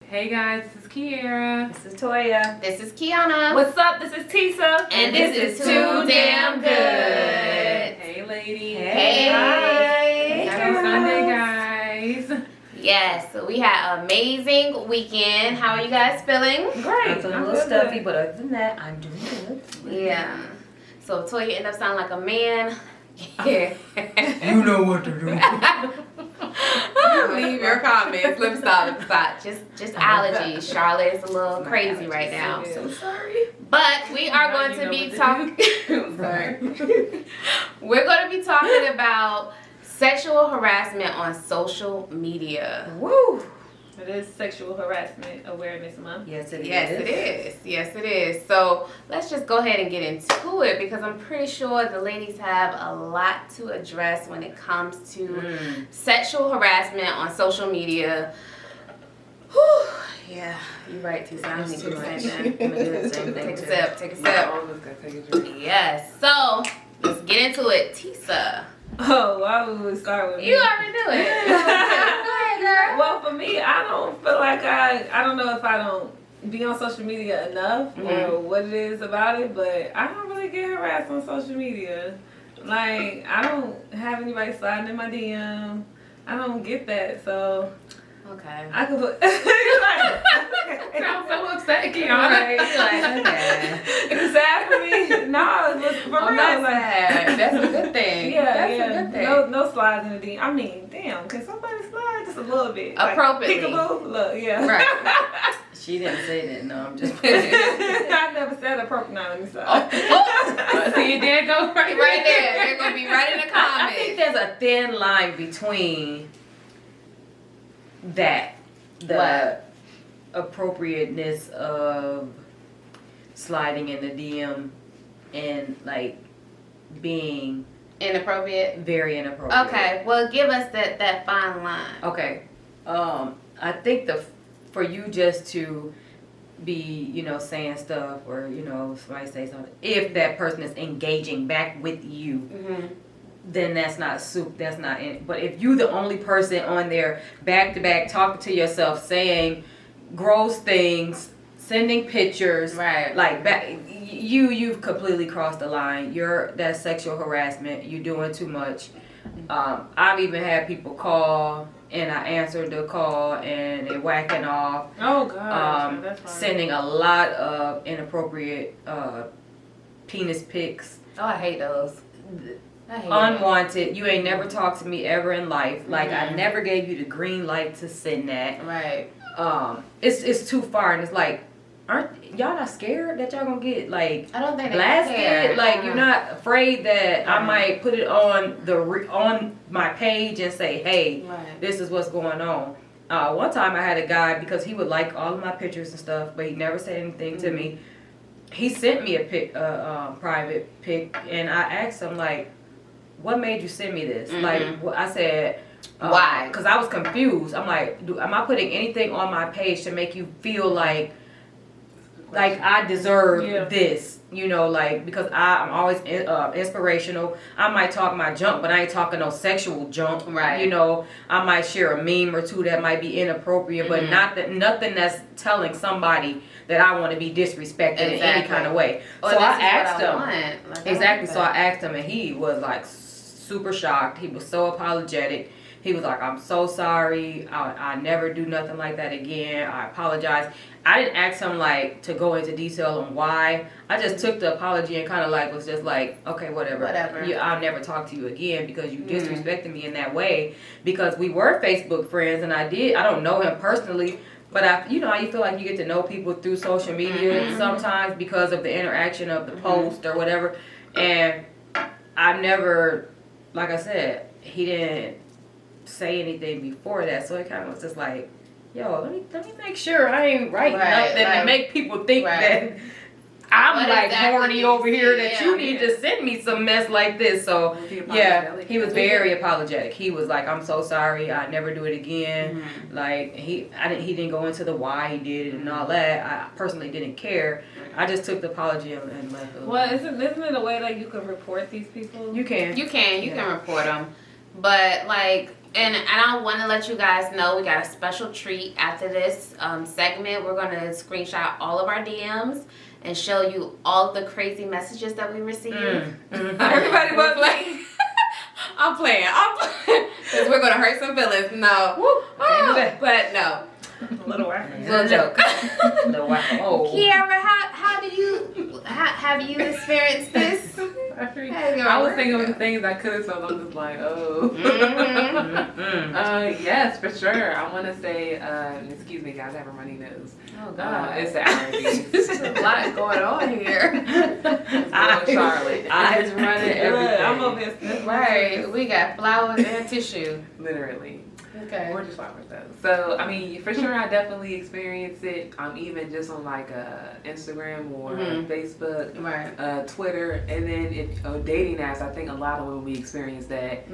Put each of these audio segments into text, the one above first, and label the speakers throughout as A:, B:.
A: Hey guys, this is Kiera.
B: This is Toya.
C: This is Kiana.
A: What's up? This is Tisa.
C: And this is Too Damn Good.
A: Hey ladies.
C: Hey.
A: Happy Sunday, guys.
C: Yes, so we had an amazing weekend. How are you guys feeling?
A: Great.
B: I'm feeling a little stuffy, but other than that, I'm doing good.
C: Yeah. So Toya ended up sounding like a man. Yeah.
B: You know what to do.
C: Leave your comments. Let me stop. Just allergies. Charlotte is a little crazy right now.
B: So sorry.
C: But we are going to be talking. Sorry. We're going to be talking about sexual harassment on social media.
B: Woo!
A: It is Sexual Harassment Awareness Month.
B: Yes, it is.
C: Yes, it is. So let's just go ahead and get into it because I'm pretty sure the ladies have a lot to address when it comes to sexual harassment on social media. Whew. Yeah, you're right, Tisa. I don't need to say that.
B: I'm gonna do the same thing.
C: Take a sip. Yes. So let's get into it, Tisa.
A: Oh, why would we start with
C: You
A: me?
C: already do it. Go ahead, girl.
A: Well, for me, I don't feel like I don't know if I don't be on social media enough or what it is about it, but I don't really get harassed on social media. Like, I don't have anybody sliding in my DM. I don't get that, so
C: Okay.
A: I could put. You're like, I'm so upset, Kiana.
B: Right, like, okay.
A: It's sad for me. No, it's for real.
C: I'm not
A: like,
C: sad. That's a good thing.
A: Yeah,
C: That's
A: yeah.
C: a good thing.
A: No slides in the DM. I mean, damn, can somebody slide just a little bit?
C: Appropriately.
A: Like, peekaboo? Look, yeah.
C: Right.
B: She didn't say that. No, I'm just.
A: I never said appropriate. Now let me stop.
C: Oh.
A: So you did go
C: Right there. They're going to be right in the
B: I think
C: comments.
B: there's a thin line between the appropriateness of sliding in the DM and like being
C: Inappropriate.
B: very inappropriate.
C: Okay. Well, give us that fine line.
B: Okay. I think for you just to be, saying stuff or, somebody say something, if that person is engaging back with you,
C: Mm-hmm.
B: then that's not soup. That's not it. But if you the only person on there back to back talking to yourself, saying gross things, sending pictures,
C: Right.
B: like you've completely crossed the line. That's sexual harassment. You're doing too much. I've even had people call and I answered the call and they're whacking off.
A: Oh God. That's fine.
B: Sending a lot of inappropriate penis pics.
C: Oh, I hate those. I hate that.
B: Unwanted. You ain't never talked to me ever in life. Like I never gave you the green light to send that.
C: Right.
B: It's too far, and it's like, aren't y'all not scared that y'all gonna get like
C: I don't think they
B: blasted?
C: care.
B: Like you're not afraid that I might put it on on my page and say, hey,
C: Right.
B: this is what's going on. One time I had a guy, because he would like all of my pictures and stuff, but he never said anything to me. He sent me a private pic, and I asked him like, what made you send me this? Like, I said,
C: Why?
B: Because I was confused. I'm like, am I putting anything on my page to make you feel like I deserve this? Because I'm always inspirational. I might talk my junk, but I ain't talking no sexual junk.
C: Right.
B: I might share a meme or two that might be inappropriate, but nothing that's telling somebody that I want to be disrespected in any kind of way.
C: Or
B: So
C: this
B: I
C: is
B: asked
C: what I
B: him.
C: want. Like, I
B: Exactly.
C: like
B: So I
C: that.
B: asked him, and he was like super shocked. He was so apologetic. He was like, I'm so sorry. I never do nothing like that again. I apologize. I didn't ask him like to go into detail on why. I just took the apology and kind of like was just like, okay, whatever. I'll never talk to you again because you disrespected me in that way. Because we were Facebook friends, and I don't know him personally. But how you feel like you get to know people through social media sometimes because of the interaction of the post or whatever. And I never, like I said, he didn't say anything before that, so it kind of was just like, yo, let me make sure I ain't writing nothing to make people think that I'm
C: What
B: like
C: exactly
B: horny over here that
C: yeah,
B: you need to send me some mess like this. So yeah, he was very apologetic. He was like, I'm so sorry, I never do it again. Like he didn't go into the why he did it and all that. I personally didn't care. I just took the apology and left it.
A: Well, isn't it a way that you can report these people?
B: You can
C: You can report them, but like And I want to let you guys know we got a special treat after this segment. We're going to screenshot all of our DMs and show you all the crazy messages that we received.
A: Everybody but me.
C: I'm playing. Because we're going to hurt some feelings. No. But no.
A: Little whack.
C: Little joke.
B: The whack. Oh.
C: Kiara, how do you, have you experienced this?
D: I was thinking of the things I could have, so I'm just like, oh. Yes, for sure. I want to say, excuse me, guys, I have a runny nose.
C: Oh, God.
D: It's the allergies.
C: There's a lot going on here.
D: Charlotte.
B: Eyes running everything.
A: I'm over here.
C: Right. We got flowers and tissue.
D: Literally.
C: Okay.
D: Gorgeous flowers though. So I mean, for sure, I definitely experienced it. Even just on like Instagram or Facebook,
C: Right.
D: Twitter, and then dating apps. I think a lot of women we experience that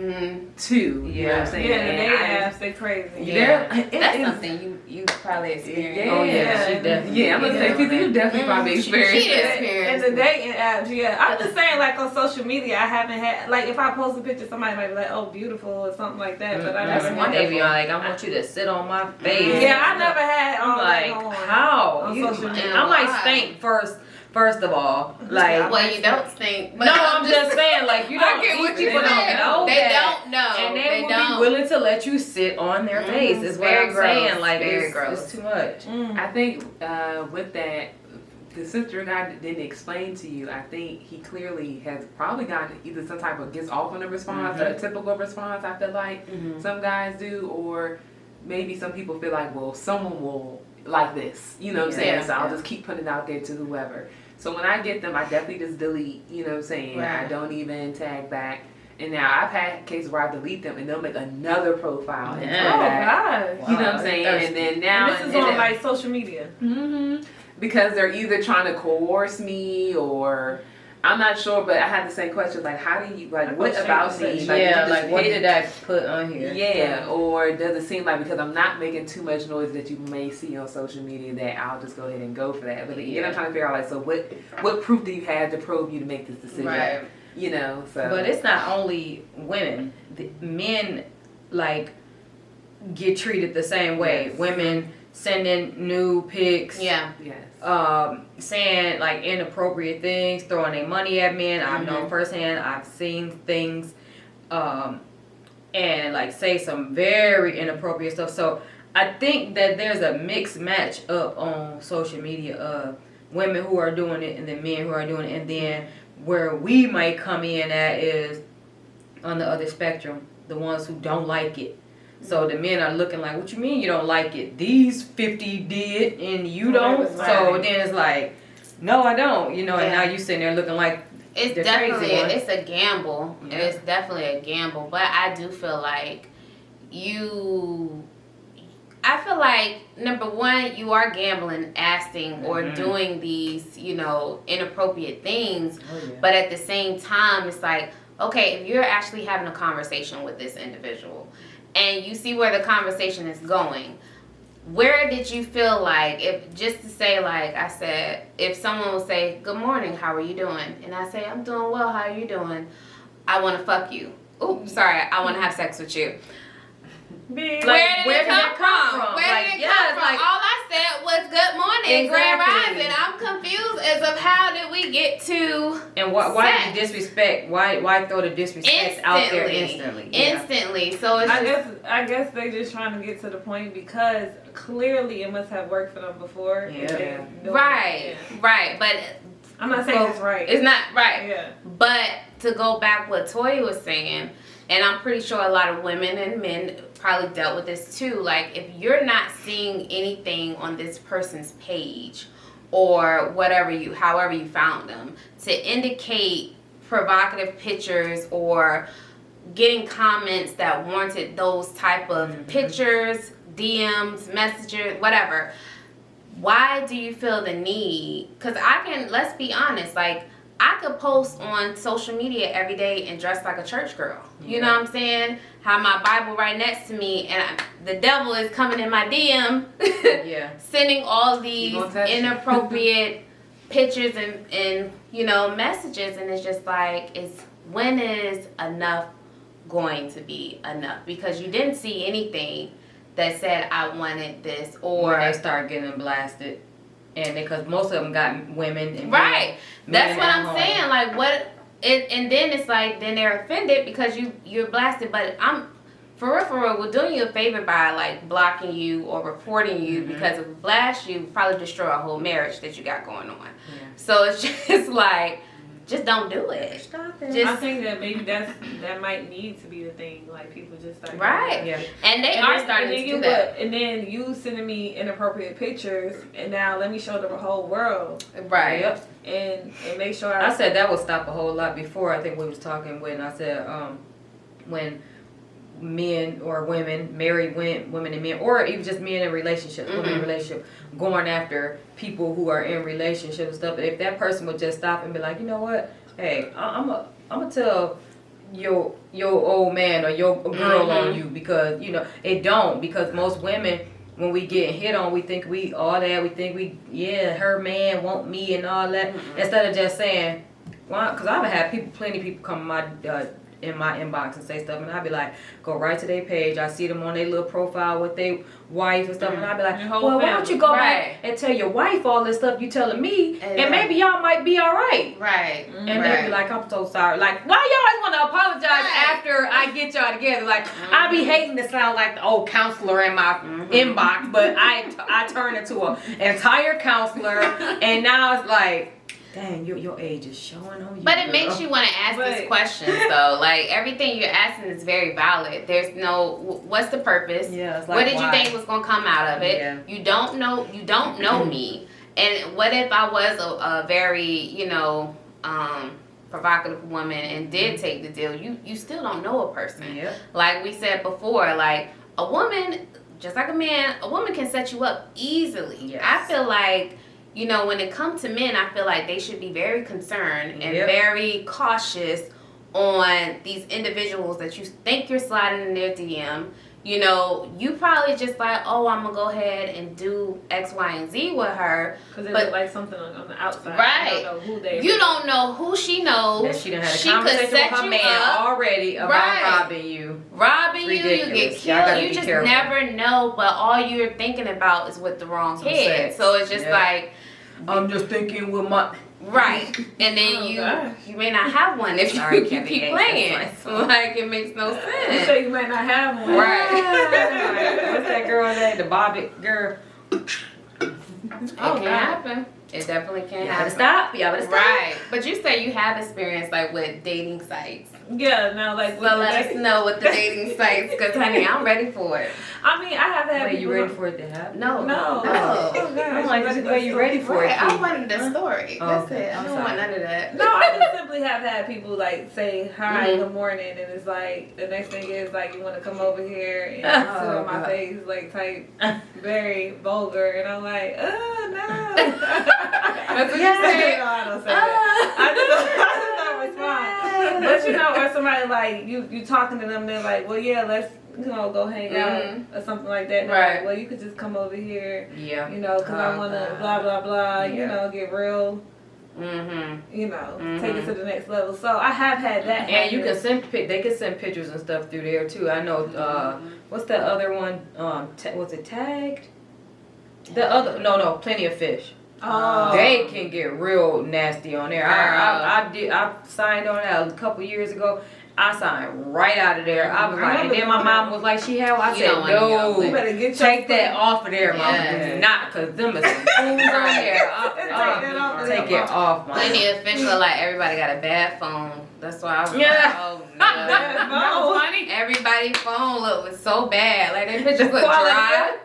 D: too. You know what I'm saying?
A: Yeah, the dating apps, they crazy.
C: That's something you probably experienced.
D: Yeah.
B: Oh yeah, she definitely.
D: Yeah, I'm gonna say, because you definitely probably experienced
C: She
D: it.
C: experienced
A: And the dating apps, yeah. I'm just saying, like on social media, I haven't had, like if I post a picture, somebody might be like, oh, beautiful or something like that. But I
B: That's
A: never
B: one
A: had
B: day be like, I want you to sit on my face.
A: Yeah, I never had
B: I'm
A: all
B: like,
A: that going
B: how?
A: on social media.
B: I might
C: Why?
B: stink first of all. Like,
C: Well, you don't stink. But
B: no, I'm just saying, like, you
C: I
B: don't.
C: get what
B: these
C: you
B: people don't
C: saying.
B: know
C: They
B: that.
C: don't know.
B: And they will
C: don't.
B: be willing to let you sit on their face. Is what
C: Very
B: I'm
C: gross.
B: saying. Like,
C: Very
B: it's
C: gross.
B: too much.
D: I think with that, the sister guy didn't explain to you. I think he clearly has probably gotten either some type of gets off on a response, or a typical response. I feel like some guys do, or maybe some people feel like, well, someone will like this. You know what I'm saying? So I'll just keep putting it out there to whoever. So when I get them, I definitely just delete. You know what I'm saying?
C: Right.
D: I don't even tag back. And now I've had cases where I delete them and they'll make another profile and
B: Yeah.
A: Oh,
D: put that.
A: God.
D: You know what I'm saying? And then now
A: And this is on like social media.
D: because they're either trying to coerce me or I'm not sure, but I had the same question, like, how do you, like, what about me? Like,
B: Yeah,
D: you just
B: like, what
D: hit-
B: did I put on here?
D: Yeah, or does it seem like because I'm not making too much noise that you may see on social media that I'll just go ahead and go for that? But again, I'm trying to figure out, like, so what proof do you have to probe you to make this decision?
C: Right.
D: You know, so.
B: But it's not only women. The men, like, get treated the same way.
D: Yes.
B: Women sending nude pics.
C: Yeah.
D: Yes.
B: Saying like inappropriate things, throwing their money at men. I've known firsthand. I've seen things, and like say some very inappropriate stuff. So I think that there's a mixed match up on social media of women who are doing it and the men who are doing it, and then where we might come in at is on the other spectrum, the ones who don't like it. So the men are looking like, what you mean you don't like it? These 50 did and you don't. So then it's like, no, I don't. You know, and now you sitting there looking like
C: It's
B: the
C: definitely
B: crazy one.
C: it's a gamble.
B: Yeah.
C: It's definitely a gamble. But I do feel like I feel like number one, you are gambling, asking or doing these, inappropriate things.
B: Oh, yeah.
C: But at the same time, it's like, okay, if you're actually having a conversation with this individual and you see where the conversation is going, where did you feel like, if just to say, like I said, if someone will say, good morning, how are you doing? And I say, I'm doing well, how are you doing? I want to fuck you. Oops, sorry, I want to have sex with you.
A: Big.
B: Like,
C: Where did it come from? Where
B: Like,
C: did it
B: yeah,
C: come from?
B: like-
C: All I said was good morning, Grand
B: Exactly.
C: Rising. I'm confused as of how did we get to
B: And why
C: sex.
B: the disrespect? Why throw the disrespect out there instantly? Yeah.
C: Instantly. So it's
A: I guess they just trying to get to the point because clearly it must have worked for them before.
B: Yeah.
A: If they doing it.
C: right,
A: Yeah.
C: right. But
A: I'm not saying it's right.
C: it's not right.
A: Yeah.
C: But to go back what Toya was saying, and I'm pretty sure a lot of women and men probably dealt with this too. Like, if you're not seeing anything on this person's page or however you found them, to indicate provocative pictures or getting comments that warranted those type of pictures, DMs, messages, whatever, why do you feel the need? Because let's be honest, like, I could post on social media every day and dress like a church girl. You know what I'm saying? Have my Bible right next to me, and the devil is coming in my DM,
B: Yeah.
C: sending all these
D: gonna touch you.
C: inappropriate pictures and messages, and it's just like, when is enough going to be enough because you didn't see anything that said I wanted this or
B: when they start getting blasted, and because most of them got women and
C: right. That's what
B: at
C: I'm
B: home.
C: saying. Like what? And then it's like then they're offended because you're blasted. But I'm for real, we're doing you a favor by like blocking you or reporting you because if we blast you, probably destroy a whole marriage that you got going on.
B: Yeah.
C: So it's just like, just don't do it.
B: Stop it.
C: Just
A: I think that maybe that might need to be the thing. Like people just start
C: right.
B: Yeah.
C: And they
A: And
C: are
A: then-
C: starting
A: and then
C: to
A: you
C: do that.
A: And then you sending me inappropriate pictures, and now let me show the whole world
C: Right.
B: Yep.
A: and make sure
B: I said that would stop a whole lot before. I think we was talking when I said when men or women, married women and men, or even just men in relationships, women in relationship, going after people who are in relationships and stuff. If that person would just stop and be like, you know what, hey, I'm gonna tell your old man or your girl on you because it don't because most women. When we get hit on, we think we all that. We think her man want me and all that. Instead of just saying, well, because I've had plenty of people come in my inbox and say stuff, and I'd be like, go right to their page. I see them on their little profile with their wife and stuff, and I'd be like,
A: Your
B: well,
A: whole
B: why don't you
A: family.
B: go
C: Right.
B: back and tell your wife all this stuff you telling me, and
C: Right.
B: maybe y'all might be all right.
C: Right.
B: And they be like, I'm so sorry. Like, why y'all always want to apologize
C: Right.
B: after I get y'all together? Like, I be hating to sound like the old counselor in my inbox, but I turn into an entire counselor, and now it's like, dang, your age is showing on you.
C: But it
B: girl.
C: makes you want to ask these
A: But-
C: questions though. Like everything you're asking is very valid. There's no what's the purpose?
B: Yeah, it's like,
C: what did
B: why?
C: you think was gonna come out of it?
B: Yeah.
C: You don't know me. And what if I was a very, provocative woman and did take the deal? You still don't know a person.
B: Yeah.
C: Like we said before, like a woman, just like a man, a woman can set you up easily.
B: Yes.
C: I feel like, when it comes to men, I feel like they should be very concerned and
B: Yep.
C: very cautious on these individuals that you think you're sliding in their DM. You probably just like, oh, I'm gonna go ahead and do X, Y, and Z with her.
A: because it
C: but-
A: look like something on the outside.
C: Right.
A: You don't know who they.
C: You don't know who she knows.
B: That she done had a
C: She
B: conversation
C: could
B: with
C: set
B: her
C: you
B: man
C: up.
B: already about
C: Right.
B: robbing you.
C: Robbing you, you get
B: Ridiculous. Y'all gotta
C: killed. You
B: be
C: just
B: careful.
C: never know, but all you're thinking about is with the wrong
B: Some
C: head.
B: sex.
C: So it's just
B: Yeah.
C: like,
B: I'm just thinking with my.
C: right. And then
A: Oh,
C: you
A: gosh.
C: may not have one if
B: Sorry,
C: you
B: Kathy,
C: keep
B: ain't
C: playing.
B: that's my
C: Like, it makes no
A: You
C: sense.
A: say you might not have one.
C: Right.
B: What's that girl name? The Bobby girl.
C: It
A: Oh,
C: can
A: God.
C: happen. It definitely can
B: Y'all better
C: happen.
B: stop. Y'all better stop.
C: Right. But you say you have experience like with dating sites.
A: Yeah, no, like.
C: So let us know what the dating sites, because honey, I'm ready for it.
A: I mean, I have had
B: Wait, you
A: people.
B: ready for it to happen?
C: No.
A: No.
C: No.
A: Oh, gosh.
B: I'm like, are you ready for it?
C: Right, I
B: Keith?
C: wanted the story.
B: Oh,
C: That's
B: okay.
C: it. I
B: I'm
C: don't want
B: sorry.
C: none of that.
A: No, I just simply have had people like say hi,
C: Mhm.
A: good morning, and it's like the next thing is like you want to come over here and
B: Oh,
A: sit on my
B: God.
A: face, like type very vulgar, and I'm like, oh no.
C: That's what you
A: No,
C: say.
A: I don't say that. I just don't respond. But or somebody like you talking to them, they're like, well, yeah, let's go hang out or something like that. And they're
C: Right.
A: like, well, you could just come over here,
B: Yeah.
A: because I want to blah blah blah,
B: Yeah.
A: get real.
C: Mm-hmm.
A: Take it to the next level. So I have had that.
B: And you
A: happen.
B: can send they can send pictures and stuff through there too. I know. What's that other one? Was it tagged? The other no, Plenty of Fish.
A: Oh.
B: They can get real nasty on there. I signed on that a couple years ago. I signed right out of there. I was like, and then my mom was like, she had. I
C: You
B: said,
C: don't wanna go
B: no,
C: there.
A: You better get
B: take that off of there, mom.
C: Yes.
B: Do not, cause them is some fools on there.
A: Take that off of
B: Take
A: there,
B: it off, mom.
C: Plenty of fish look like everybody got a bad phone. That's why I was
B: Yeah.
C: like, oh no.
A: That was funny.
C: Everybody's phone was so bad. Like their pictures look
A: Quality.
C: dry.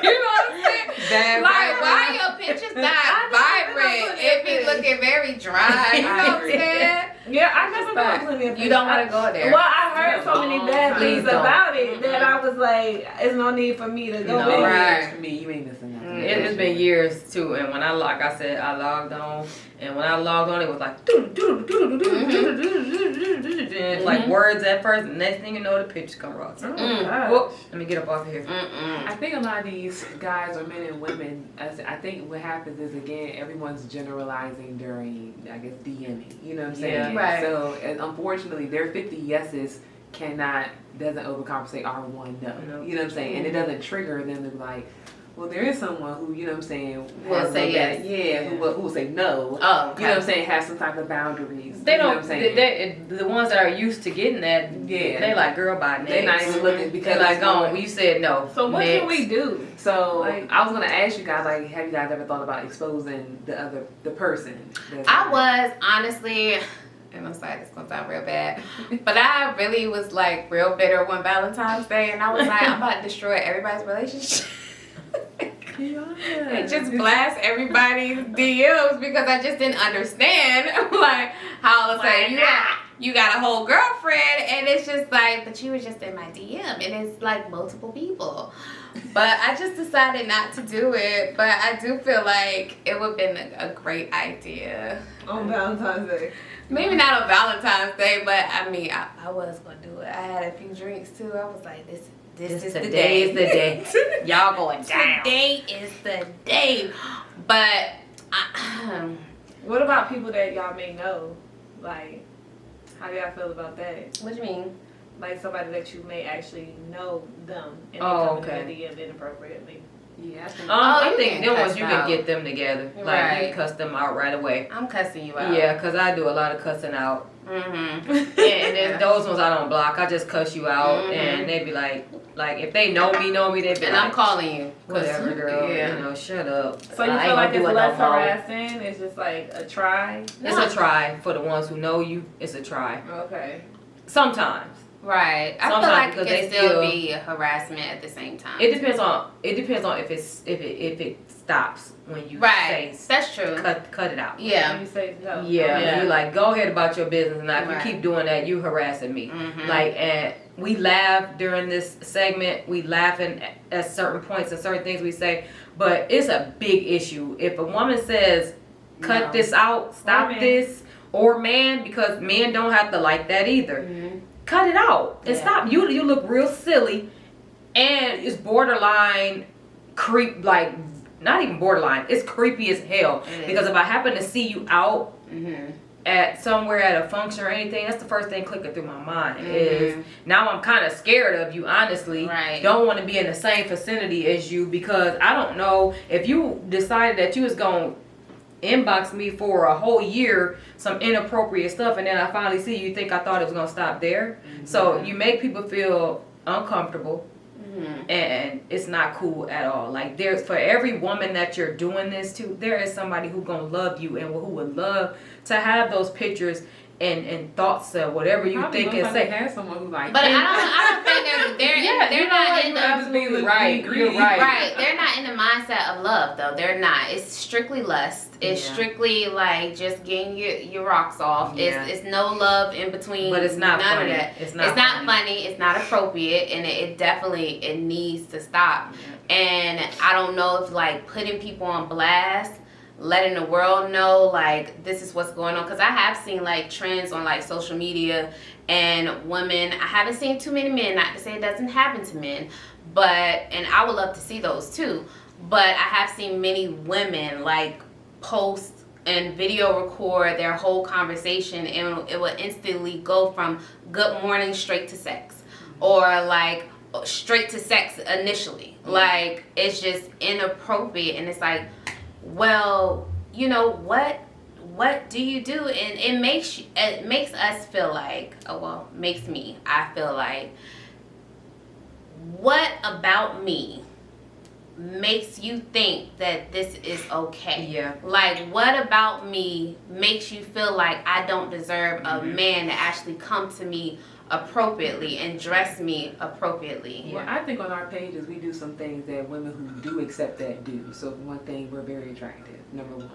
C: You know what I'm saying?
B: Bad
C: Like
B: vibe.
C: why your pictures not
A: I
C: vibrant
A: never
C: if
A: put it
C: it looking very dry? You know what I'm saying?
A: Yeah, I never
C: But
A: got Plenty of Fish.
C: You don't want to go there.
A: Well, I heard so many bad
B: Please
A: things
B: don't.
A: about it that I was like, "There's no need for me to go
B: No.
A: there."
C: Right.
D: For me, you ain't missing nothing.
B: It's been years too, and when I said I logged on, and when I logged on, it was like it's like words at first, and next thing you know, the pictures come raw.
A: Oh,
C: Mm.
A: God.
B: Whoop, let me get up off of here.
C: Mm-mm.
D: I think a lot of these guys or men and women, I think what happens is, again, everyone's generalizing during, I guess, DMing. You know what I'm saying?
B: Yeah.
C: Right.
D: So, and unfortunately, their 50 yeses doesn't overcompensate our one no.
B: No.
D: You know what I'm saying? And it doesn't trigger them to be like, well, there is someone who, you know what I'm saying,
C: Will
D: has
C: say
D: no
C: yes.
D: yeah, who will say no.
C: Oh, okay.
D: You know what I'm saying? Have some type of boundaries.
B: They
D: you know
B: don't.
D: what I'm saying?
B: The ones that are used to getting that,
D: Yeah.
B: they like, girl, by next.
D: They're not even looking because
B: They're like,
D: it's more-
B: oh, you said no.
A: So what
B: next.
A: can we do?
D: So
A: Like-
D: I was gonna ask you guys, like, have you guys ever thought about exposing the person?
C: I was honestly, and I'm sorry, this gonna sound real bad, but I really was like real bitter one Valentine's Day, and I was like, I'm about to destroy everybody's relationship. And just blast everybody's DMs because I just didn't understand like how to say you got a whole girlfriend and it's just like, but you were just in my DM and it's like multiple people. But I just decided not to do it. But I do feel like it would have been a great idea.
A: On Valentine's Day.
C: Maybe not on Valentine's Day, but I mean, I was gonna do it. I had a few drinks too. I was like, this is the day.
B: Is the day. Y'all going down.
C: Today is the day. But
A: What about people that y'all may know? Like, how do y'all feel about that?
C: what do you mean?
A: Like somebody that you may actually know them and
B: Oh,
A: they come
B: okay.
A: in your DM inappropriately.
D: Yeah, I think.
B: I
C: you
B: think
C: can
B: them
C: cuss
B: ones you
C: out.
B: can get them together. Like
C: Right.
B: you cuss them out right away.
C: I'm cussing you out.
B: Yeah, cause I do a lot of cussing out,
C: Mm-hmm.
B: and then those ones I don't block. I just cuss you out,
C: Mhm.
B: and they be like if they know me, they be
C: And
B: like,
C: I'm calling you. 'Cause
B: whatever, girl.
C: Yeah.
B: You know, shut up.
A: So you
B: I
A: feel
B: ain't
A: like
B: gonna
A: it's
B: do it
A: less
B: no more.
A: harassing? It's just like a try?
B: It's a try for the ones who know you. It's a try.
A: Okay.
B: Sometimes
C: Right. I
B: Sometimes
C: feel like it
B: because
C: can
B: they
C: still
B: feel-
C: be harassment at the same time.
B: it depends on if it stops when you
C: right.
B: say
C: That's true.
B: cut it out.
C: Yeah.
A: When you say no.
B: Yeah,
C: Yeah.
B: you're like, go ahead about your business. Now, if
C: Right.
B: you keep doing that, you harassing me.
C: Mhm.
B: Like, and we laugh during this segment. We laughing at certain points and certain things we say, but it's a big issue. If a woman says, cut
C: No.
B: this out, stop
A: man.
B: this, or man, because men don't have to like that either.
C: Mhm.
B: Cut it out and
C: Yeah.
B: stop. You look real silly, and it's borderline creep. Like, not even borderline. It's creepy as hell.
C: It is.
B: Because if I happen to see you out
C: Mhm.
B: at somewhere at a function or anything, that's the first thing clicking through my mind
C: Mhm.
B: is now I'm kind of scared of you, honestly.
C: Right.
B: Don't want to be in the same vicinity as you because I don't know if you decided that you was going to inbox me for a whole year some inappropriate stuff and then I finally see you think I thought it was going to stop there. So you make people feel uncomfortable.
C: Mhm.
B: And it's not cool at all. Like there's for every woman that you're doing this to, there is somebody who gonna love you and who would love to have those pictures and thoughts of whatever you
D: Probably
B: think
D: looks
B: and
D: like
B: say.
D: they have someone who's like,
C: But I don't think they're
B: Yeah,
C: they're
B: you know
C: not
B: what,
C: in
B: you
C: the
B: absolutely
D: look
B: right.
D: greedy.
B: You're right.
C: right. They're not in the mindset of love though. They're not. It's strictly lust. It's
B: Yeah.
C: strictly like just getting your rocks off.
B: Yeah.
C: It's no love in between.
B: But it's not
C: none
B: funny.
C: of that.
B: It's not
C: funny. It's not appropriate, and it definitely it needs to stop. And I don't know if like putting people on blast, letting the world know like this is what's going on, because I have seen like trends on like social media and women. I haven't seen too many men, not to say it doesn't happen to men, but and I would love to see those too, but I have seen many women like post and video record their whole conversation and it will instantly go from good morning straight to sex or like straight to sex initially. Like it's just inappropriate and it's like, well, you know what do you do? And it makes us feel like, I feel like, what about me makes you think that this is okay?
B: Yeah.
C: Like, what about me makes you feel like I don't deserve a man to actually come to me appropriately and dress me appropriately?
D: Well, I think on our pages we do some things that women who do accept that do. So for one thing, we're very attractive. Number one.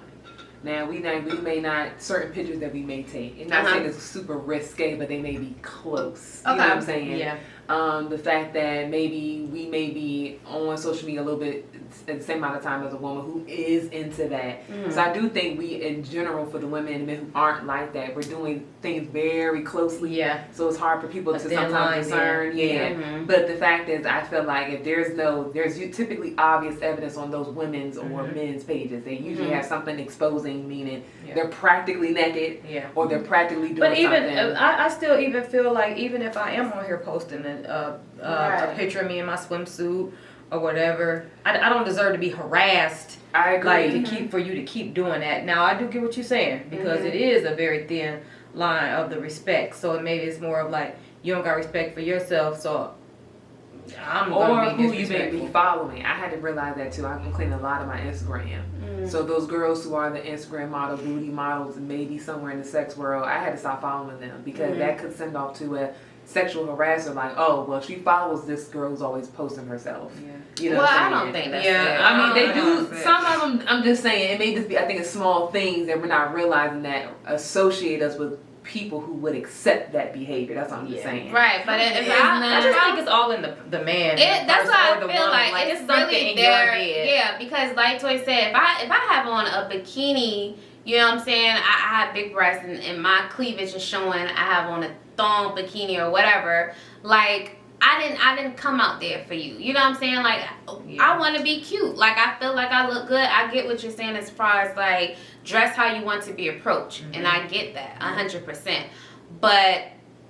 D: Now we may not certain pictures that we may take. And not saying it's super risque, but they may be close. You know what I'm saying?
B: Yeah.
D: The fact that maybe we may be on social media a little bit at the same amount of time as a woman who is into that. So I do think we, in general, for the women and men who aren't like that, we're doing things very closely.
B: Yeah.
D: So it's hard for people to sometimes discern. But the fact is, I feel like if there's typically obvious evidence on those women's or men's pages. They usually have something exposing, meaning they're practically naked or they're practically doing
B: but even,
D: something.
B: I still even feel like even if I am on here posting a picture of me in my swimsuit or whatever, I don't deserve to be harassed.
D: I agree.
B: Like for you to keep doing that. Now I do get what you're saying because it is a very thin line of the respect. So maybe it's more of like you don't got respect for yourself, so I'm gonna be
D: who you may be following. I had to realize that too. I've been cleaning a lot of my Instagram. So those girls who are the Instagram model, booty models, and maybe somewhere in the sex world, I had to stop following them because that could send off to a sexual harasser. Like, oh, well, she follows this girl who's always posting herself. You know,
C: well, I don't think that's it.
D: I mean, they do. Some of them. I'm just saying, it may just be. I think it's small things that we're not realizing that associate us with people who would accept that behavior. That's what I'm just saying.
C: Right, but
B: I just think it's all in the man.
C: That's why I feel
B: woman.
C: like it's really there. Yeah, because like Toy said, if I have on a bikini, you know what I'm saying, I have big breasts and my cleavage is showing, I have on a thong bikini or whatever, like I didn't come out there for you. You know what I'm saying? Like I want to be cute. Like I feel like I look good. I get what you're saying as far as like dress how you want to be approached, and I get that 100%. But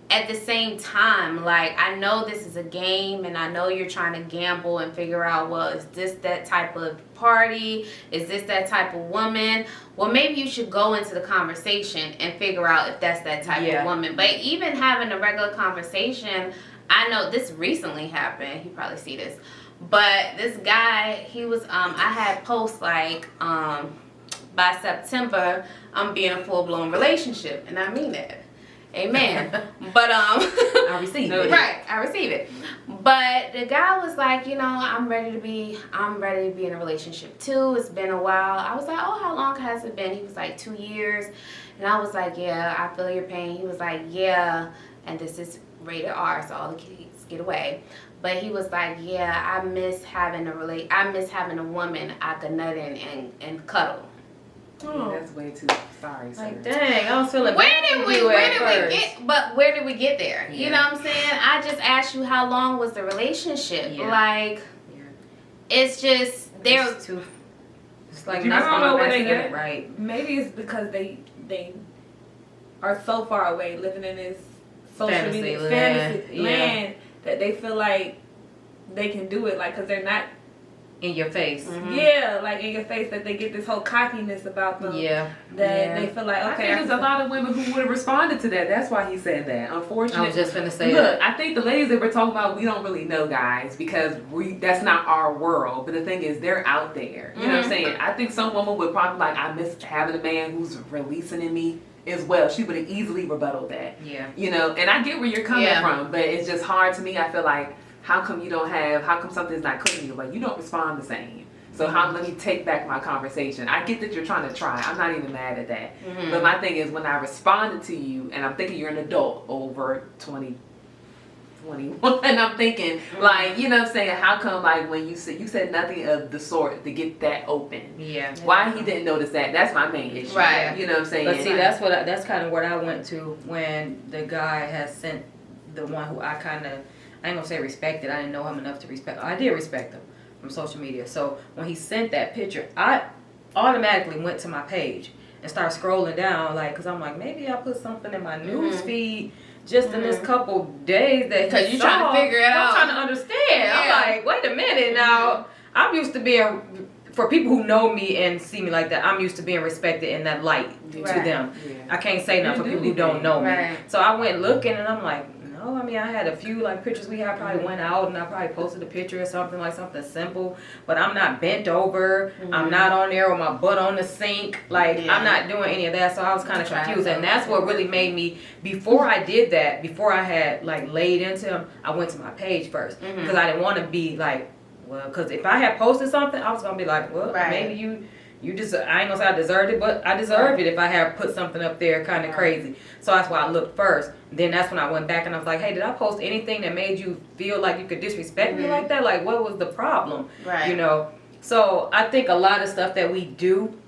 C: at the same time, like I know this is a game, and I know you're trying to gamble and figure out, well, is this that type of party? Is this that type of woman? Well, maybe you should go into the conversation and figure out if that's that type of woman. But even having a regular conversation, I know this recently happened. You probably see this. But this guy, he was, I had posts like, by September, I'm being a full-blown relationship. And I mean that. Amen. But,
B: I receive it.
C: Right, I receive it. But the guy was like, you know, I'm ready to be in a relationship too. It's been a while. I was like, oh, how long has it been? He was like 2 years. And I was like, yeah, I feel your pain. He was like, yeah. And this is rated R, so all the kids get away. But he was like, yeah, I miss having a woman I could nut in and cuddle.
D: Oh. Yeah, that's way too. Sorry, sir.
B: Like, dang, I was feeling
C: where did we get there? You know what I'm saying? I just asked you how long was the relationship. Like, it's just
B: it's like
A: I don't know where they get
B: it right.
A: Maybe it's because they are so far away, living in this social media fantasy land that they feel like they can do it, like, because they're not
B: in your face.
A: Like in your face, that they get this whole cockiness about them. That they feel like, okay.
D: I think there's a lot of women who would have responded to that. That's why he said that. Unfortunately,
B: I was just gonna say
D: look, I think the ladies that we're talking about, we don't really know, guys, because that's not our world. But the thing is, they're out there. You know what I'm saying? I think some woman would probably like, I miss having a man who's releasing in me as well. She would have easily rebutted that. You know, and I get where you're coming from, but it's just hard to me. I feel like, how come something's not clicking you? Like, you don't respond the same. So let me take back my conversation. I get that you're trying to try. I'm not even mad at that. But my thing is, when I responded to you, and I'm thinking you're an adult over 20, 21, and I'm thinking, like, you know what I'm saying, how come, like, when you said nothing of the sort to get that open. Why he didn't notice that? That's my main issue.
C: Right.
D: You know what I'm saying?
B: But see, that's kind of what I went to when the guy has sent the one who I ain't gonna say respected. I didn't know him enough to respect. I did respect him from social media. So when he sent that picture, I automatically went to my page and started scrolling down, like, cause I'm like, maybe I put something in my news feed just in this couple days that
C: because you're trying to figure out.
B: I'm trying to understand. I'm like, wait a minute now. I'm used to being, for people who know me and see me like that, I'm used to being respected in that light to them. I can't say nothing for people who don't know me. So I went looking and I'm like, no, I mean, I had a few like pictures we had. Probably went out and I probably posted a picture or something, like something simple. But I'm not bent over. I'm not on there with my butt on the sink. Like, I'm not doing any of that. So I was kind of confused. And that's what really made me, before I did that, before I had like laid into him, I went to my page first. Because I didn't want to be like, well, because if I had posted something, I was going to be like, well, maybe You just, I ain't gonna say I deserved it, but I deserved it if I have put something up there kind of crazy. So that's why I looked first. Then that's when I went back and I was like, hey, did I post anything that made you feel like you could disrespect me like that? Like, what was the problem?
C: Right.
B: You know? So I think a lot of stuff that we do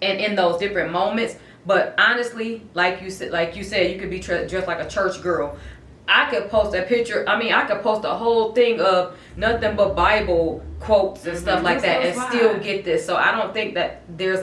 B: and in those different moments, but honestly, like you said, you could be dressed like a church girl. I could post a picture. I mean, I could post a whole thing of nothing but Bible quotes and stuff like that, and still get this. So I don't think that there's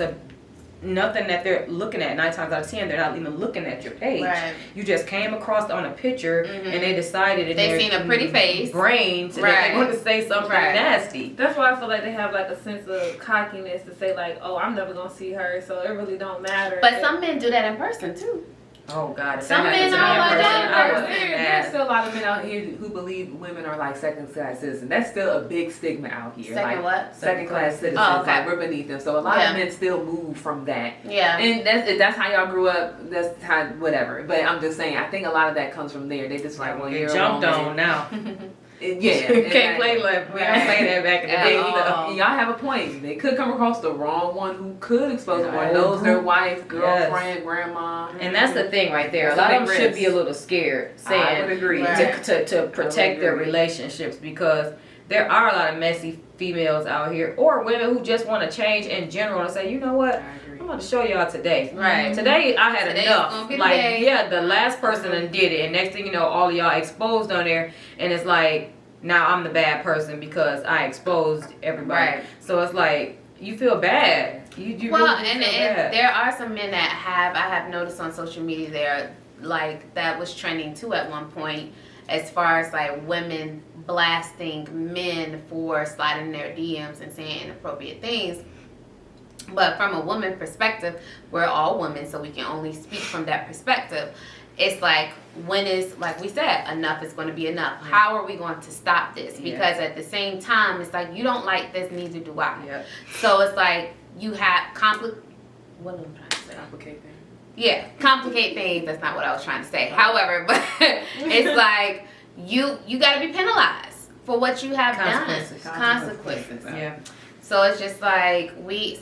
B: nothing that they're looking at. 9 times out of 10, they're not even looking at your page.
C: Right.
B: You just came across on a picture, and they decided in
C: They
B: their
C: seen a pretty face,
B: brain that they want to say something nasty.
A: That's why I feel like they have like a sense of cockiness to say like, oh, I'm never gonna see her, so it really don't matter.
C: But some men do that in person too.
B: Oh God!
C: Some men are like that.
D: There's still a lot of men out here who believe women are like second class citizens. That's still a big stigma out here. Second class citizens.
C: Oh, okay.
D: Like we're beneath them. So a lot of men still move from that.
C: Yeah.
D: And that's how y'all grew up. That's how whatever. But I'm just saying. I think a lot of that comes from there. They just like, well, you're
B: jumped on now.
D: Yeah,
B: can't play left. We don't play that back in the day.
D: Y'all have a point. They could come across the wrong one who could expose them or knows their wife, girlfriend, grandma.
B: And that's the thing right there. A lot of them should be a little scared, saying
D: I would agree.
B: To protect their relationships, because there are a lot of messy females out here, or women who just want to change in general and say, you know what? I'm going to show y'all today.
C: Right.
B: Today I had enough. Like,
C: yeah,
B: the last person done did it, and next thing you know, all of y'all exposed on there, and it's like, now I'm the bad person because I exposed everybody.
C: Right.
B: So it's like, you feel bad. You
C: well,
B: really
C: and
B: feel bad.
C: there are some men that I have noticed on social media there, like that was trending too at one point, as far as like women blasting men for sliding their DMs and saying inappropriate things. But from a woman perspective, we're all women, so we can only speak from that perspective. It's like, when is, like we said, enough is going to be enough. Yeah. How are we going to stop this? Because at the same time, it's like, you don't like this, neither do I.
B: Yeah.
C: So it's like, you have what am I trying to say?
D: Complicate things.
C: Yeah, complicate things. That's not what I was trying to say. However, but it's like, you got to be penalized for what you have done. Consequences.
B: Yeah.
C: So it's just like,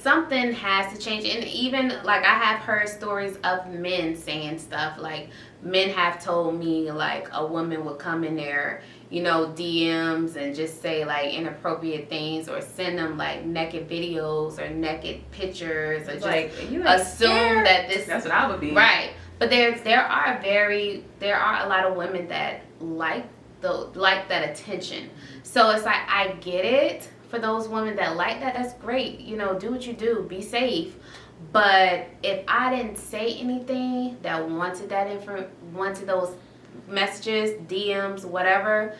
C: something has to change. And even like, I have heard stories of men saying stuff like, men have told me like a woman would come in their, DMs and just say like inappropriate things, or send them like naked videos or naked pictures, or just like, assume that this.
D: That's what I would be.
C: Right. But there are a lot of women that like that attention. So it's like, I get it. For those women that like that, that's great. Do what you do. Be safe. But if I didn't say anything that wanted those messages, DMs, whatever,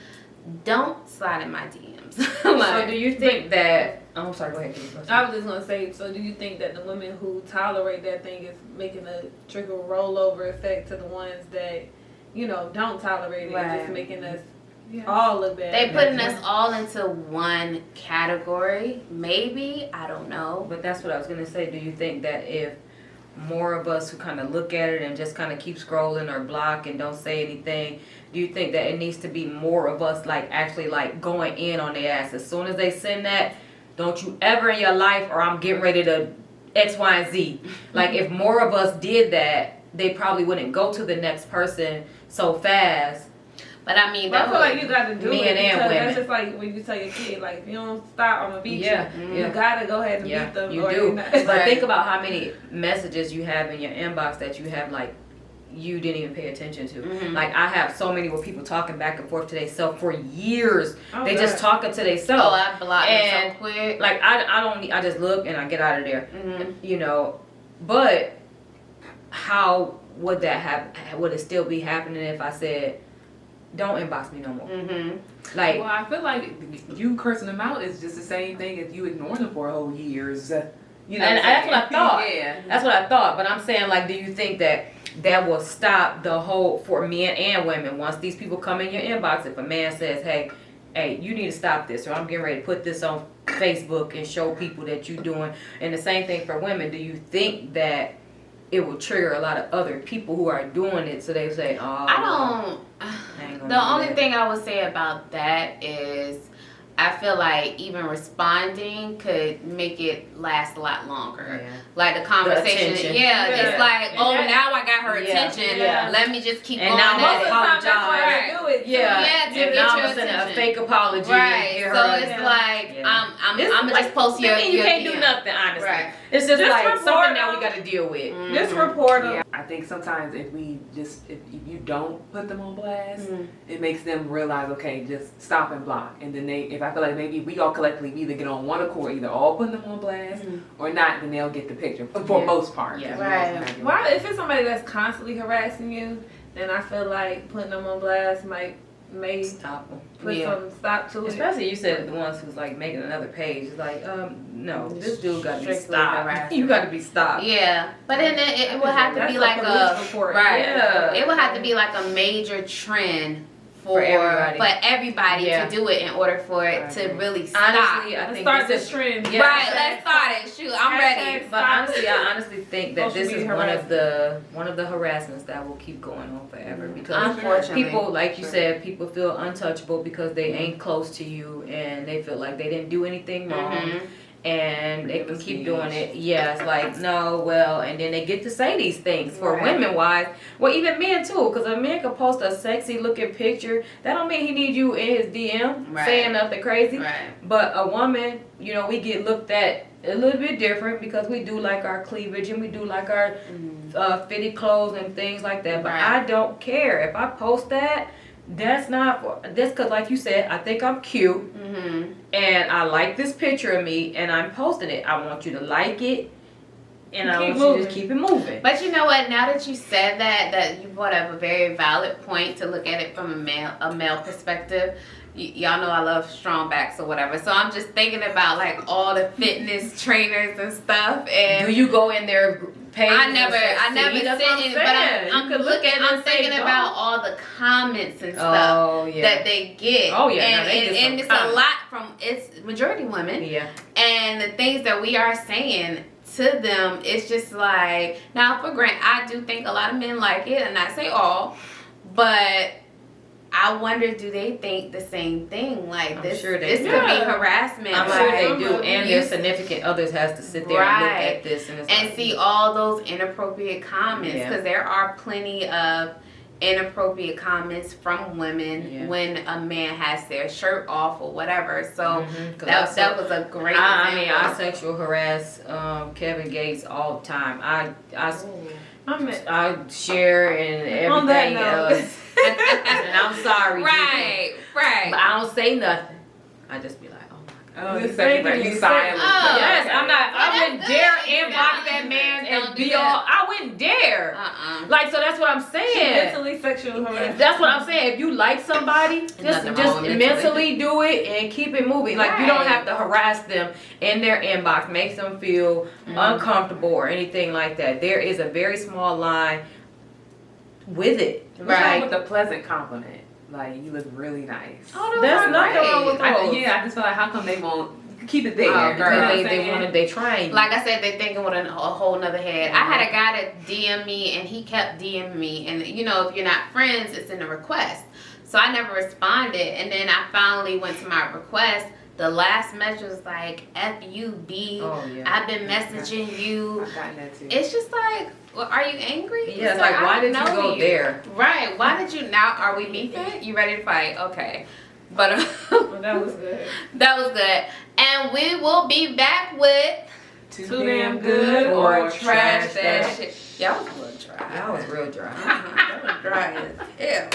C: don't slide in my DMs.
B: So do you think that... Oh, I'm sorry, go ahead.
A: I was just going to say, so do you think that the women who tolerate that thing is making a trickle rollover effect to the ones that, don't tolerate it, and just making us... all look bad.
C: They putting us all into one category. Maybe. I don't know.
B: But that's what I was going to say. Do you think that if more of us who kind of look at it and just kind of keep scrolling or block and don't say anything, do you think that it needs to be more of us like actually like going in on their ass? As soon as they send that, don't you ever in your life, or I'm getting ready to X, Y, and Z. Like, if more of us did that, they probably wouldn't go to the next person so fast.
C: But I mean,
A: I feel like you got to do
B: men
A: it,
B: and
A: because
B: women.
A: that's just like when you tell your kid, like, if you don't stop, I'm gonna beat you.
B: Yeah.
A: You gotta go ahead and beat them.
B: You do. But think about how many messages you have in your inbox that you have like you didn't even pay attention to. Like, I have so many where people talking back and forth to themselves for years. They just talking to themselves.
C: Oh, I blocked them so quick.
B: Like, I just look and I get out of there. But how would that happen? Would it still be happening if I said, don't inbox me no more? Like,
D: well, I feel like you cursing them out is just the same thing as you ignoring them for a whole years.
B: And that's what I thought.
D: Yeah.
B: That's what I thought. But I'm saying, like, do you think that will stop the whole, for men and women, once these people come in your inbox, if a man says, hey, you need to stop this, or I'm getting ready to put this on Facebook and show people that you're doing, and the same thing for women, do you think that it will trigger a lot of other people who are doing it, so they say, oh,
C: I don't. The only thing I would say about that is, I feel like even responding could make it last a lot longer.
B: Yeah.
C: Like the conversation,
B: attention.
C: it's like, oh,
A: Yeah.
C: now I got her
B: Yeah.
C: attention.
A: Yeah.
C: Let me just keep
B: And
C: going.
B: now
C: at
B: I'm
C: it.
A: Most of the time, that's why
C: Right.
A: I do it.
B: Yeah,
C: Yeah, to
B: and
C: get
B: now
C: your
B: I'm sending a
C: attention.
B: fake apology.
C: Right.
B: and
C: So
B: her-
C: it's
A: Yeah.
C: like
B: Yeah.
C: I'm
B: It's
C: gonna
B: like,
C: just post
B: I
C: your.
B: mean, you
C: your
B: can't do
C: DM.
B: nothing, honestly.
C: Right.
B: It's just
A: Just
B: like
A: report
B: something that we
A: them.
B: got to deal with.
A: Just
C: Mhm.
A: report them.
D: Yeah, I think sometimes if you don't put them on blast, it makes them realize, okay, just stop and block. And then if I feel like maybe we all collectively either get on one accord, either all putting them on blast or not, then they'll get the picture for
B: Yeah.
D: most part.
B: Yeah.
D: 'cause
C: Right.
D: we're not doing
A: Why, if it's somebody that's constantly harassing you, then I feel like putting them on blast may
B: Stop them.
A: put
C: Yeah.
A: some stop to it.
B: Especially you said the ones who's like making another page. It's like, no, this dude got to be
C: Strictly
B: stopped.
C: harassment.
B: You got to be stopped.
C: Yeah, but then it would have to
A: That's
C: be
A: a
C: like
A: police report.
C: right.
B: Yeah.
C: It would have to be like a major trend for
B: everybody.
C: to do it in order for it to really stop.
B: Honestly, I
A: Let's
B: think
A: start
B: this
A: this
B: is
A: trend.
B: Yeah.
C: Right, let's start it. Shoot, I'm ready.
B: But honestly, I honestly think that
A: Social
B: this is
A: media
B: one of the harassments that will keep going on forever because
C: Unfortunately,
B: people, like you said, people feel untouchable because they ain't close to you and they feel like they didn't do anything wrong. And they can keep doing it. Yeah, it's like, no, well, and then they get to say these things for
C: Right.
B: women wise. Well, even men too, because a man could post a sexy looking picture. That don't mean he need you in his DM
C: Right.
B: saying nothing crazy.
C: Right.
B: But a woman, we get looked at a little bit different because we do like our cleavage and we do like our fitted clothes and things like that. But
C: Right.
B: I don't care if I post that. That's not for that's because, like you said, I think I'm cute and I like this picture of me and I'm posting it. I want you to like it and I
A: Keep
B: want you
A: moving.
B: to keep it moving.
C: But you know what? Now that you said that you brought up a very valid point to look at it from a male perspective. Y'all know I love strong backs or whatever. So I'm just thinking about like all the fitness trainers and stuff. And
B: Do you go in their page?
C: I never
B: See, that's what
C: sit in,
B: saying.
C: but I'm
B: You could look at it
C: I'm
B: and say,
C: thinking
B: don't.
C: about all the comments and stuff
B: Oh yeah.
C: that they get.
B: Oh, yeah, no,
C: and,
B: they get some
C: and it's
B: comments.
C: a lot from it's majority women.
B: Yeah.
C: And the things that we are saying to them, it's just like, now for granted, I do think a lot of men like it, and I say all, but I wonder, do they think the same thing? Like
B: I'm
C: this,
B: sure they
C: this
B: do.
C: could be
A: Yeah.
C: harassment.
B: I'm
C: like,
B: sure they do, and their
C: you-
B: significant others has to sit there and look
C: Right.
B: at this and, it's
C: and
B: like,
C: see all those inappropriate comments,
B: Yeah.
C: because there are plenty of inappropriate comments from women
B: Yeah.
C: when a man has their shirt off or whatever. So
B: 'cause
C: that was a great
B: I mean, I
C: example.
B: sexual harass Kevin Gates all the time. I share and
A: On that
B: everything
A: note.
B: else, and I'm sorry,
C: Right, right.
B: but I don't say nothing. I just be like, oh my god.
D: Oh,
A: This
D: you said
A: thing
D: you
A: is
D: silent.
C: Oh.
B: Yes, I'm not. I
C: Well,
B: wouldn't
C: that's
B: dare
C: good.
B: inbox that man
C: Don't
B: and
C: do
B: be
C: that.
B: all. I wouldn't dare. Like, so that's what I'm saying.
A: Mentally sexual harassment.
B: That's what I'm saying. If you like somebody, just
C: nothing wrong with
B: mentally do it and keep it moving. Like you don't
C: Right.
B: have to harass them in their inbox, make them feel uncomfortable or anything like that. There is a very small line with it.
D: What's wrong
C: Right.
D: with a pleasant compliment? Like, you look really nice.
C: Oh, those
B: There's
C: are
B: nothing
C: great.
B: wrong with those.
D: I just feel like, how come they won't keep it there?
C: Oh,
D: You know
C: girl.
D: what I'm
B: They
D: saying?
B: they trying.
C: Like I said, they thinking with a whole nother head. I had a guy that DM me, and he kept DMing me. And if you're not friends, it's in the request. So I never responded. And then I finally went to my request. The last message was like, F-U-B.
B: Oh, yeah.
C: I've been messaging you.
D: I've gotten that too.
C: It's just like, well, are you angry?
B: Yeah, it's like,
C: I
B: why did you
C: know
B: go there?
C: Right. Why did you now? Are we beefing? You ready to fight? Okay. But
A: Well, that was good.
C: that was good. And we will be back with
D: Too
A: damn good or
C: trash that shit. Y'all was a little dry.
B: That was real dry.
C: That was dry as hell.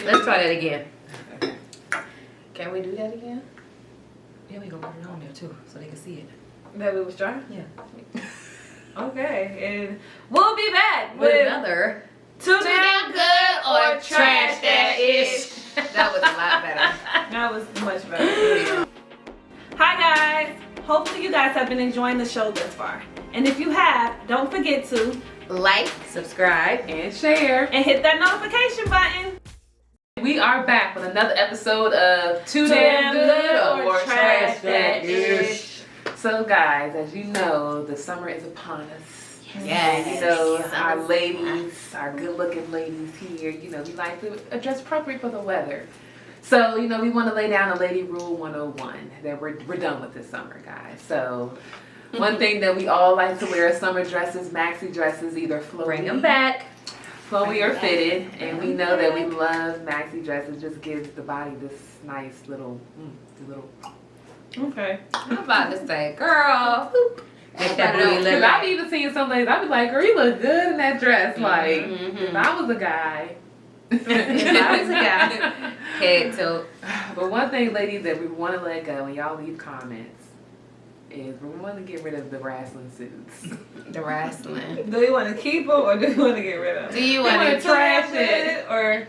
B: Let's try that again.
C: Can we do that again?
B: Yeah, we gonna put it on there too, so they can see it.
A: That we was trying?
B: Yeah.
A: Okay, and we'll be back
B: With
A: with
B: another.
A: Too
C: Too damn good or trash that ish. That was a lot better.
A: That was much better. Hi guys! Hopefully you guys have been enjoying the show thus far. And if you have, don't forget to
C: Like,
B: Subscribe.
D: And share.
A: and hit that notification button.
D: We are back with another episode of Too
A: Damn
D: Damn Good
A: Good
D: or
A: or
D: Trash
A: Trash
D: That
A: That
D: Ish. So guys, as you know, the summer is upon us.
C: Yes.
D: And, you know,
C: Yes.
D: our ladies, our good looking ladies here, we like to dress appropriate for the weather. So, you know, we want to lay down a lady rule 101 that we're done with this summer, guys. So, one thing that we all like to wear is summer dresses, maxi dresses, either flowy,
B: Bring them back.
D: flowy or fitted. And we know that we love maxi dresses. Just gives the body this nice little,
A: Okay.
C: I'm about to say, girl.
B: Make that booty
D: Because
B: look
D: I've
B: like.
D: even seen some ladies, I'd be like, girl, you look good in that dress. Like, if I was a guy.
B: I was a guy.
C: Head tilt.
D: But one thing, ladies, that we want to let go, and y'all leave comments, is we want to get rid of the wrestling suits.
C: The wrestling.
A: Do you want to keep them or do you want to get rid of them?
C: Do you
D: We
C: want
D: wanna
C: to
D: trash it.
A: Or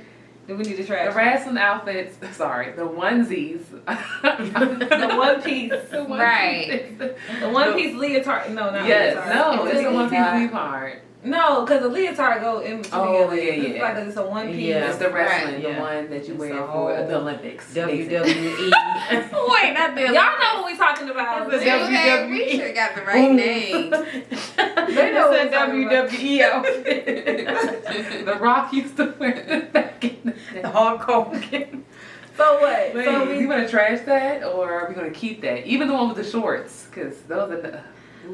A: do we need to
D: The
A: trash it?
D: wrestling outfits, sorry, the onesies.
A: The one piece.
D: The one
C: Right.
D: piece.
A: The one piece leotard. No, not
D: Yes,
A: leotard.
D: no, it's a one piece
A: leotard.
D: leotard.
A: No, because the leotard go in between.
D: Oh,
A: your legs.
D: yeah,
A: It's
D: yeah.
A: like it's a one piece.
B: Yeah.
D: It's the wrestling,
B: Right.
D: the one that you
B: It's
D: wear
B: a
D: for
B: whole
D: the Olympics. basically.
B: WWE.
C: Wait, not the
A: Y'all know what we talking about.
B: It's a
C: Okay, we should have got the right name.
A: They know what
B: It's a
A: we're talking about.
B: WWE outfit.
D: The Rock used to wear it back in the day.
B: Hulk Hogan.
A: So what?
D: Wait,
A: So
D: you want to trash that, or are we going to keep that? Even the one with the shorts, because those are the...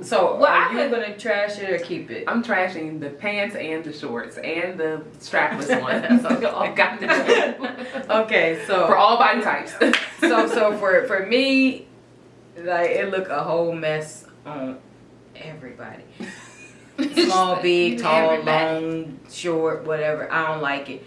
B: So,
A: Well,
B: are
A: I
B: you
A: could-
B: gonna trash it or keep it?
D: I'm trashing the pants and the shorts and the strapless ones. I got the
B: Okay, so
D: for all body types.
B: so for me, like it look a whole mess on everybody. Small, big, tall,
C: Everybody.
B: long, short, whatever. I don't like it.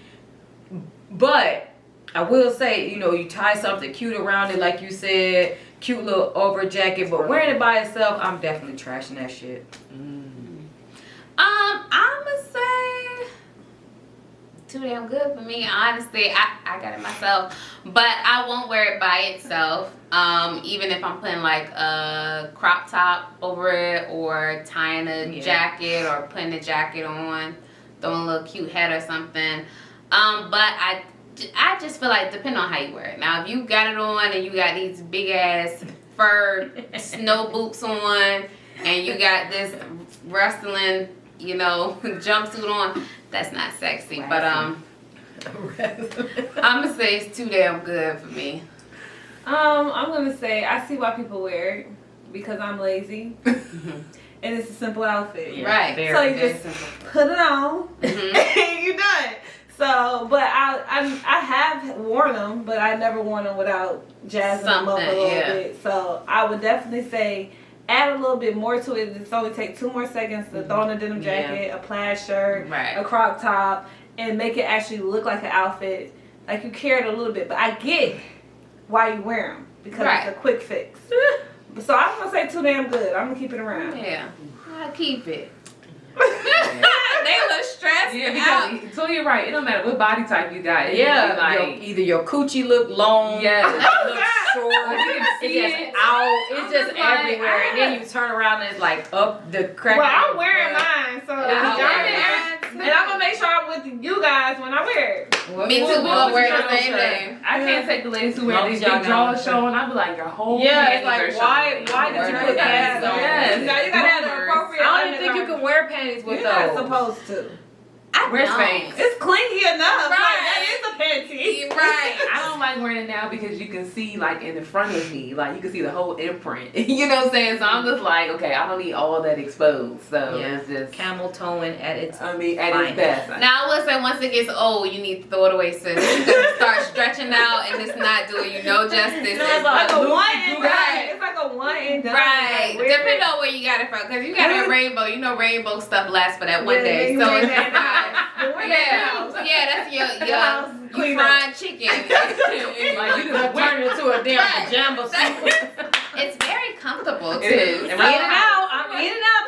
B: But I will say, you know, you tie something cute around it, like you said, cute little over jacket. But wearing it by itself, I'm definitely trashing that shit.
C: I'ma say too damn good for me. Honestly, I got it myself, but I won't wear it by itself. Even if I'm putting like a crop top over it or tying a jacket or putting a jacket on, throwing a little cute hat or something. But I just feel like depending on how you wear it. Now, if you got it on and you got these big ass fur snow boots on and you got this wrestling, you know, jumpsuit on, that's not sexy. But I'm gonna say it's too damn good for me.
A: I'm gonna say I see why people wear it because I'm lazy and it's a simple outfit.
B: Yeah,
C: Right.
B: very,
A: So you
B: very
A: just
B: simple.
A: put it on
C: Mhm.
A: and you're done. So, but I have worn them, but I never worn them without jazzing them up a
C: Something,
A: little
C: yeah.
A: bit. So I would definitely say add a little bit more to it. It's only take 2 more seconds to throw on a denim jacket, a plaid shirt,
C: Right.
A: a crop top, and make it actually look like an outfit. Like you care it a little bit, but I get why you wear them because
C: Right.
A: it's a quick fix. So I'm gonna say too damn good. I'm gonna keep it around.
C: Yeah, I keep it. They look stressed
D: Yeah,
C: out.
D: because so you're right. It don't matter what body type you got. It
B: Yeah,
D: can be like
B: either your coochie look long,
D: Yes.
B: it look short,
D: You can see
B: it's just
D: it.
B: out, it's
A: I'm
B: just
A: just like,
B: everywhere, and then you turn around and it's like up the crack.
A: Well,
B: of
A: I'm
B: your
A: wearing
B: butt.
A: mine, so
C: Yeah,
A: y'all
C: I'm
A: can
C: wearing
A: ask, and I'm gonna make sure I'm with you guys when I wear it.
C: Me too.
B: Well,
C: We gonna wear the
B: well,
C: same
B: sure.
C: thing.
D: I can't take the ladies who wear
B: Long
D: these
B: as y'all
D: big
B: got
D: drawers
B: them.
D: showing. I'd be like, your whole
B: Yeah,
D: panties
B: it's like
D: are
B: why
D: showing.
B: did you put
A: Yeah,
B: panties on?
D: yes.
A: Now you gotta have the
D: Boomers.
A: appropriate.
B: I don't even think you can wear panties with
A: You're not
B: those.
A: supposed to.
C: I
D: Where's
C: don't.
D: Spanx?
A: It's clingy enough. Like,
C: Right.
A: that is a panty.
C: Right.
D: I don't like wearing it now because you can see like in the front of me, like you can see the whole imprint. You know what I'm saying? So I'm just like, okay, I don't need all that exposed. So
B: Yeah.
D: it's just,
B: Camel toeing at its
D: I mean, at
B: Fine.
D: its best.
C: Now I will say once it gets old, you need to throw it away, sis. You can start stretching out, and it's not doing you no justice.
A: No, it's like a
B: Lucy
A: one and done.
C: Right.
A: It's like a one and done.
C: Right.
A: Like, wear
C: Depending
A: it.
C: on where you got it from, because you got a rainbow. You know, rainbow stuff lasts for that one
A: Yeah,
C: day.
A: you
C: So
A: wear
C: it's
A: that
C: fine.
A: But wear that
C: Yeah,
A: house.
C: yeah, that's your
A: house clean up.
C: fried chicken.
B: like you just turn it into a damn
C: Right.
B: pajama suit.
C: It's very comfortable too.
D: It is.
B: I'm eating out. I'm eating out,